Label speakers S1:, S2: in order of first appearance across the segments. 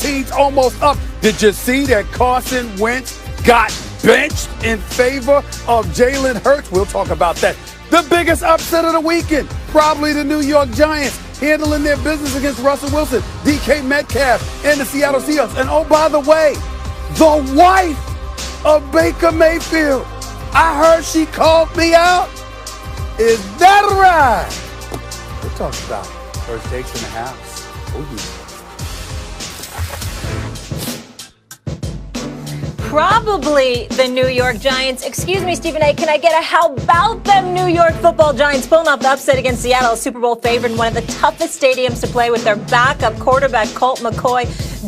S1: 14's almost up. Did you see that Carson Wentz got benched in favor of Jalen Hurts? We'll talk about that. The biggest upset of the weekend, probably the New York Giants handling their business against Russell Wilson, DK Metcalf, and the Seattle Seahawks. And oh, by the way, the wife of Baker Mayfield. I heard she called me out. Is that right? We'll talk about it. First takes in the house. Oh, yeah.
S2: Probably the New York Giants. Excuse me, Stephen A. Can I get a how about them New York football Giants pulling off the upset against Seattle, Super Bowl favorite in one of the toughest stadiums to play with their backup quarterback, Colt McCoy.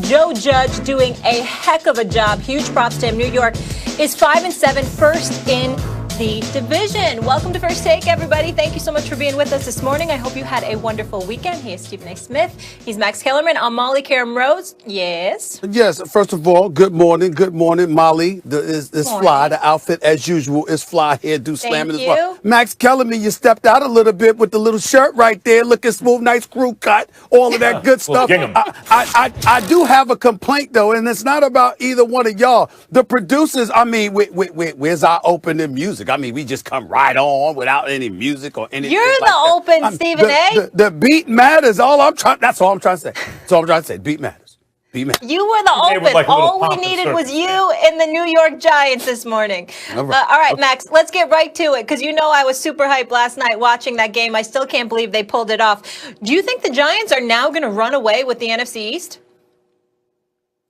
S2: Joe Judge doing a heck of a job. Huge props to him. New York is 5-7, first in the division. Welcome to First Take, everybody. Thank you so much for being with us this morning. I hope you had a wonderful weekend. He is Stephen A. Smith. He's Max Kellerman. I'm Molly Karam Rose. Yes.
S1: Yes. First of all, good morning. Good morning, Molly. Is fly. The outfit, as usual, is fly. Hairdo slamming as well. Max Kellerman, you stepped out a little bit with the little shirt right there, looking smooth, nice crew cut, all of that good stuff. I do have a complaint though, and it's not about either one of y'all. The producers. I mean, where's our opening music? I mean, we just come right on without any music or anything.
S2: You're the open, Stephen A.
S1: The beat matters. That's all I'm trying to say. That's all I'm trying to say. Beat matters. Beat matters.
S2: You were the open. Like all we needed was you and the New York Giants this morning. All right, Max, let's get right to it, because you know I was super hyped last night watching that game. I still can't believe they pulled it off. Do you think the Giants are now going to run away with the NFC East?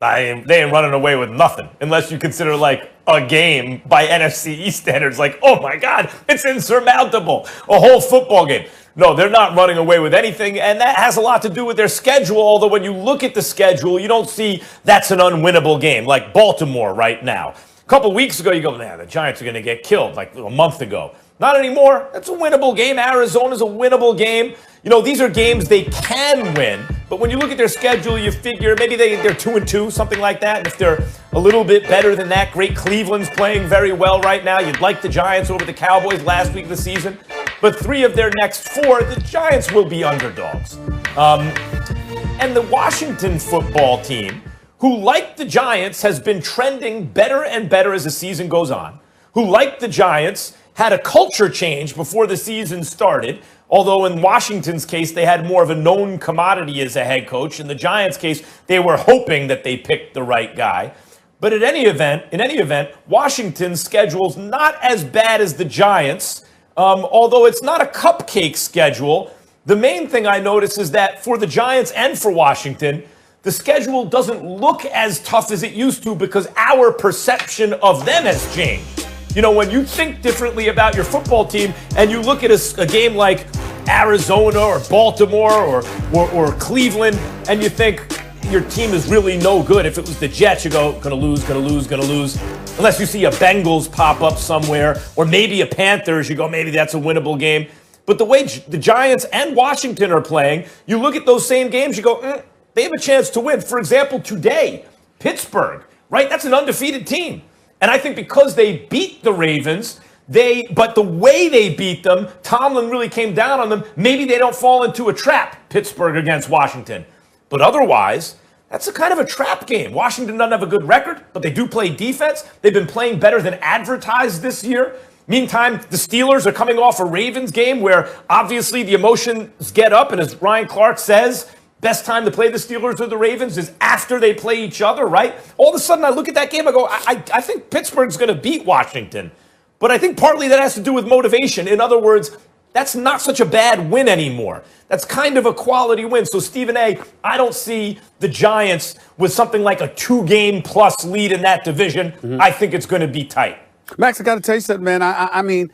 S3: They ain't running away with nothing, unless you consider like a game by NFC East standards. Like, oh my God, it's insurmountable. A whole football game. No, they're not running away with anything, and that has a lot to do with their schedule. Although when you look at the schedule, you don't see that's an unwinnable game, like Baltimore right now. A couple weeks ago, you go, man, the Giants are going to get killed, like a month ago. Not anymore. That's a winnable game. Arizona's a winnable game. You know, these are games they can win. But when you look at their schedule, you figure maybe they're 2-2, something like that. And if they're a little bit better than that, great. Cleveland's playing very well right now. You'd like the Giants over the Cowboys last week of the season. But 3 of their next 4, the Giants will be underdogs. And the Washington football team, who, like the Giants, has been trending better and better as the season goes on, who, like the Giants, had a culture change before the season started, although in Washington's case, they had more of a known commodity as a head coach. In the Giants' case, they were hoping that they picked the right guy. But in any event, Washington's schedule's not as bad as the Giants, although it's not a cupcake schedule. The main thing I notice is that for the Giants and for Washington, the schedule doesn't look as tough as it used to because our perception of them has changed. You know, when you think differently about your football team and you look at a game like Arizona or Baltimore or Cleveland and you think your team is really no good. If it was the Jets, you go, gonna lose. Unless you see a Bengals pop up somewhere or maybe a Panthers, you go, maybe that's a winnable game. But the way the Giants and Washington are playing, you look at those same games, you go, they have a chance to win. For example, today, Pittsburgh, right? That's an undefeated team. And I think because they beat the Ravens, but the way they beat them, Tomlin really came down on them. Maybe they don't fall into a trap, Pittsburgh against Washington. But otherwise, that's a kind of a trap game. Washington doesn't have a good record, but they do play defense. They've been playing better than advertised this year. Meantime, the Steelers are coming off a Ravens game where obviously the emotions get up. And as Ryan Clark says, best time to play the Steelers or the Ravens is after they play each other, right? All of a sudden, I look at that game, I go, I think Pittsburgh's going to beat Washington. But I think partly that has to do with motivation. In other words, that's not such a bad win anymore. That's kind of a quality win. So, Stephen A., I don't see the Giants with something like a 2-game plus lead in that division. Mm-hmm. I think it's going to be tight.
S1: Max, I got to tell you something, man. I mean,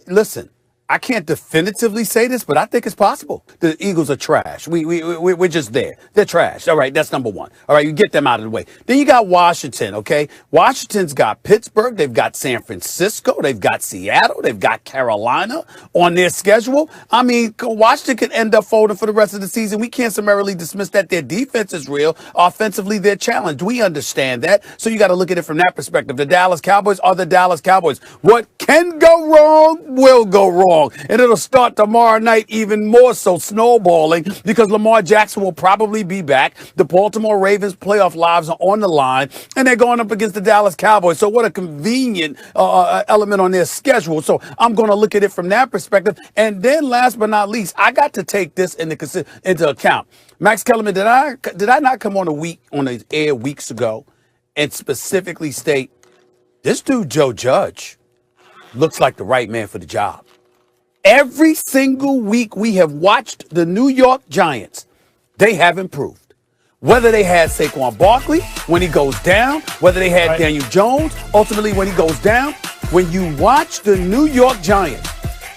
S1: listen. I can't definitively say this, but I think it's possible. The Eagles are trash. We're just there. They're trash. All right, that's number one. All right, you get them out of the way. Then you got Washington, okay? Washington's got Pittsburgh. They've got San Francisco. They've got Seattle. They've got Carolina on their schedule. I mean, Washington could end up folding for the rest of the season. We can't summarily dismiss that their defense is real. Offensively, they're challenged. We understand that. So you got to look at it from that perspective. The Dallas Cowboys are the Dallas Cowboys. What can go wrong will go wrong. long. And it'll start tomorrow night even more so, snowballing, because Lamar Jackson will probably be back. The Baltimore Ravens playoff lives are on the line, and they're going up against the Dallas Cowboys. So what a convenient element on their schedule. So I'm going to look at it from that perspective. And then last but not least, I got to take this into account. Max Kellerman, did I not come on the air weeks ago and specifically state this dude Joe Judge looks like the right man for the job? Every single week we have watched the New York Giants, they have improved. Whether they had Saquon Barkley when he goes down, whether they had Daniel Jones ultimately when he goes down, when you watch the New York Giants,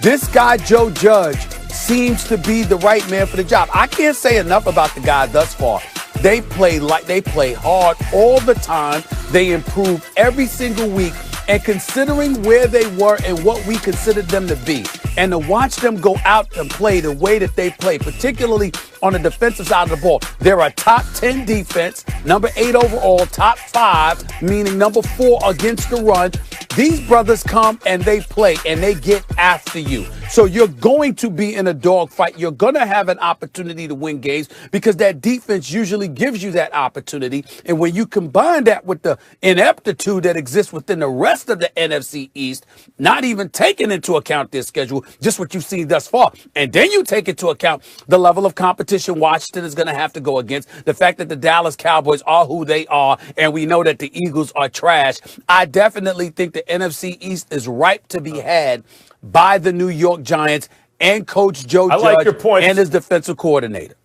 S1: this guy Joe Judge seems to be the right man for the job. I can't say enough about the guy thus far. They play hard all the time. They improve every single week. And considering where they were and what we considered them to be, and to watch them go out and play the way that they play, particularly on the defensive side of the ball, they're a top 10 defense, number 8 overall, top 5, meaning number 4 against the run. These brothers come and they play and they get after you. So you're going to be in a dogfight. You're going to have an opportunity to win games because that defense usually gives you that opportunity. And when you combine that with the ineptitude that exists within the rest of the NFC East, not even taking into account their schedule, just what you've seen thus far, and then you take into account the level of competition Washington is going to have to go against, the fact that the Dallas Cowboys are who they are, and we know that the Eagles are trash, I definitely think the NFC East is ripe to be had by the New York Giants and Coach Joe Judge and his defensive coordinator.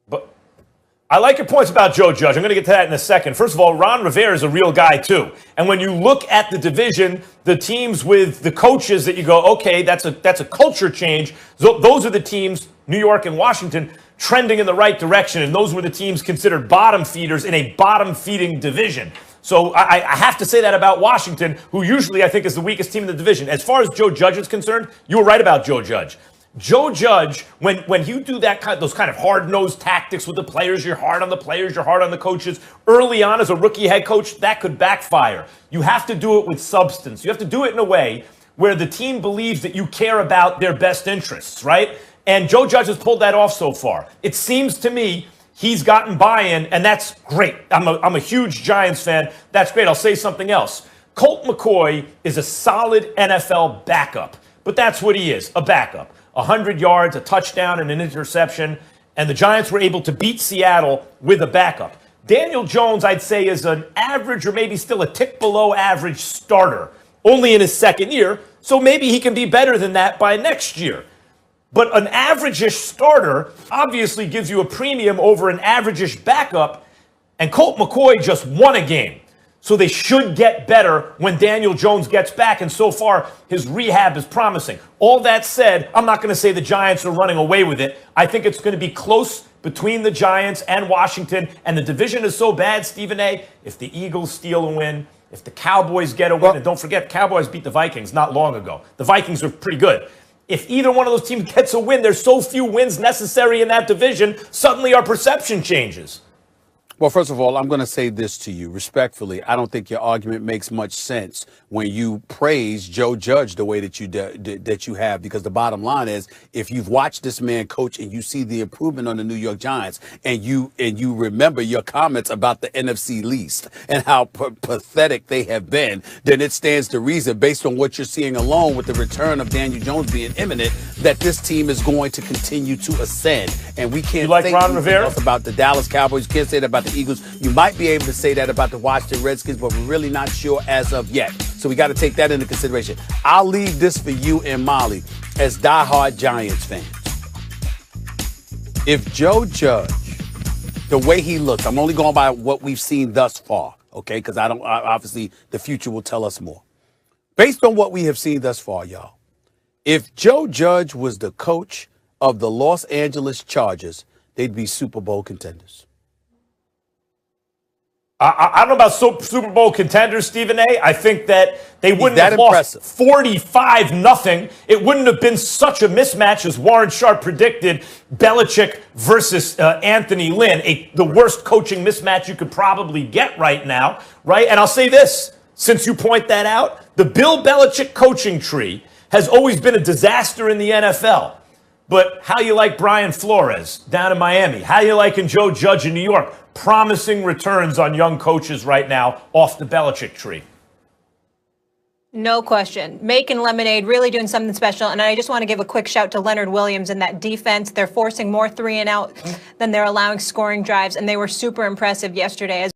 S3: But I like your points about Joe Judge. I'm going to get to that in a second. First of all, Ron Rivera is a real guy, too. And when you look at the division, the teams with the coaches that you go, okay, that's a culture change. Those are the teams, New York and Washington, trending in the right direction. And those were the teams considered bottom feeders in a bottom-feeding division. So I have to say that about Washington, who usually I think is the weakest team in the division. As far as Joe Judge is concerned, you were right about Joe Judge. Joe Judge, when you do those kind of hard-nosed tactics with the players, you're hard on the players, you're hard on the coaches, early on as a rookie head coach, that could backfire. You have to do it with substance. You have to do it in a way where the team believes that you care about their best interests, right? And Joe Judge has pulled that off so far. It seems to me he's gotten buy-in, and that's great. I'm a huge Giants fan. That's great. I'll say something else. Colt McCoy is a solid NFL backup, but that's what he is, a backup. 100 yards, a touchdown, and an interception, and the Giants were able to beat Seattle with a backup. Daniel Jones, I'd say, is an average or maybe still a tick below average starter, only in his second year, so maybe he can be better than that by next year. But an average-ish starter obviously gives you a premium over an average-ish backup, and Colt McCoy just won a game. So they should get better when Daniel Jones gets back, and so far his rehab is promising. All that said, I'm not going to say the Giants are running away with it. I think it's going to be close between the Giants and Washington, and the division is so bad, Stephen A., if the Eagles steal a win, if the Cowboys get a win, and don't forget, Cowboys beat the Vikings not long ago. The Vikings are pretty good. If either one of those teams gets a win, there's so few wins necessary in that division, suddenly our perception changes.
S1: Well, first of all, I'm going to say this to you respectfully. I don't think your argument makes much sense when you praise Joe Judge the way that you have, because the bottom line is, if you've watched this man coach and you see the improvement on the New York Giants, and you remember your comments about the NFC East and how pathetic they have been, then it stands to reason, based on what you're seeing alone with the return of Daniel Jones being imminent, that this team is going to continue to ascend. And we can't say anything else about the Dallas Cowboys. You can't say that about the Eagles. You might be able to say that about the Washington Redskins, but we're really not sure as of yet. So we got to take that into consideration. I'll leave this for you and Molly as diehard Giants fans. If Joe Judge, the way he looks, I'm only going by what we've seen thus far, okay? Because obviously the future will tell us more. Based on what we have seen thus far, y'all, if Joe Judge was the coach of the Los Angeles Chargers, they'd be Super Bowl contenders.
S3: I don't know about Super Bowl contenders, Stephen A. I think that they wouldn't have lost 45-0. It wouldn't have been such a mismatch as Warren Sharp predicted, Belichick versus Anthony Lynn, the worst coaching mismatch you could probably get right now, right? And I'll say this, since you point that out, the Bill Belichick coaching tree has always been a disaster in the NFL. But how you like Brian Flores down in Miami? How you liking Joe Judge in New York? Promising returns on young coaches right now off the Belichick tree.
S2: No question. Making lemonade, really doing something special. And I just want to give a quick shout to Leonard Williams and that defense. They're forcing more 3-and-out than they're allowing scoring drives, and they were super impressive yesterday.